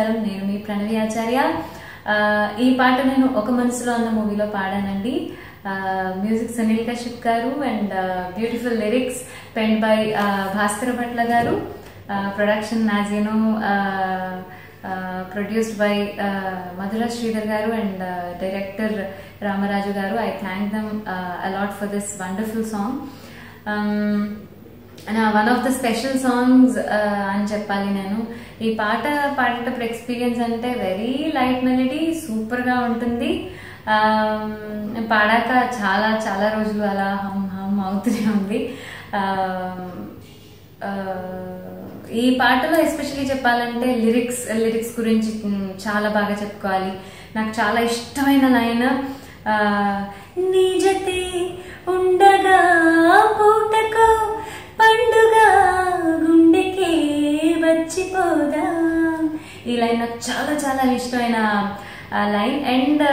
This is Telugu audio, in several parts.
నమస్కారం. నేను మీ ప్రణవి ఆచార్య. ఈ పాట నేను ఒక మనసులో అన్న మూవీలో పాడానండి. మ్యూజిక్ సునీల్ కశ్యప్ గారు and beautiful lyrics pen by Bhaskar Bhatla గారు. Production as you know produced by Madhura Sridhar garu and director Ramaraju garu. I thank them a lot for this wonderful song. And one of the special songs అని చెప్పాలి. నేను ఈ పాట పాడేటప్పుడు ఎక్స్పీరియన్స్ అంటే వెరీ లైట్ మెలడీ, సూపర్ గా ఉంటుంది. పాడాక చాలా చాలా రోజులు అలా హమ్ హమ్ అవుతూనే ఉంది. ఈ పాటలో ఎస్పెషల్లీ చెప్పాలంటే లిరిక్స్ గురించి చాలా బాగా చెప్పుకోవాలి. నాకు చాలా ఇష్టమైన లైన్, నీ జతే ఉండగా పూటకో పండుగ గుండెకే వచ్చిపోదా. ఈ లైన్ నాకు చాలా చాలా ఇష్టమైన లైన్. అండ్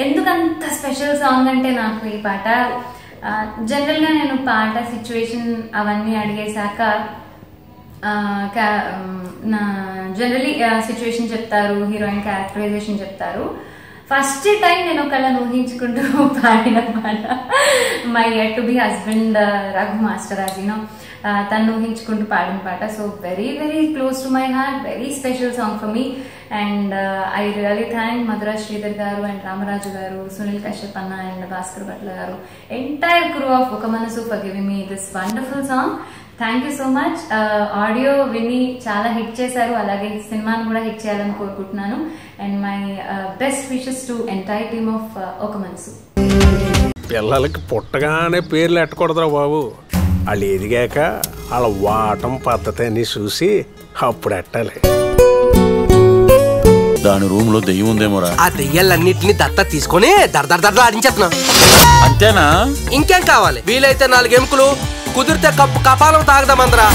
ఎందుకంత స్పెషల్ సాంగ్ అంటే నాకు ఈ పాట జనరల్గా నేను పాట సిచ్యువేషన్ అవన్నీ అడిగేశాక జనరలీ సిచ్యువేషన్ చెప్తారు, హీరోయిన్ క్యారెక్టరైజేషన్ చెప్తారు. ఫస్ట్ టైం నేను ఒకళ్ళని ఊహించుకుంటూ పాడిన పాట my yet to be husband Raghu master అదినో తను ఊహించుకుంటూ పాడిన పాట. So very very close to my heart, very special song for me. And I really thank Madhura Sridhar గారు అండ్ రామరాజు గారు, సునీల్ కశ్యప్ అన్న అండ్ భాస్కర్ భట్ల గారు, ఎంటైర్ క్రూ ఆఫ్ ఒక మనసు for giving me this wonderful song. Thank you so much. Audio విని చాలా హిట్ చేశారు, అలాగే సినిమాను కూడా హిట్ చేయాలని కోరుకుంటున్నాను. And my best wishes to entire team of ఒక మనసు. పిల్లలకి పుట్టగానే పేర్లు ఎట్టకూడదురా బాబు. వాళ్ళు ఎదిగాక వాళ్ళ వాటం పద్ధతి అని చూసి అప్పుడు ఎట్టాలి. దాని రూమ్ లో దెయ్యం ఉందేమోరా. ఆ దెయ్యాలన్నింటినీ దత్త తీసుకొని దర్దర్ ఆడించేస్తున్నా. అంతేనా? ఇంకేం కావాలి? వీలైతే 4 ఎముకలు, కుదిరితే కప్పు కపాలం తాగదామందరా.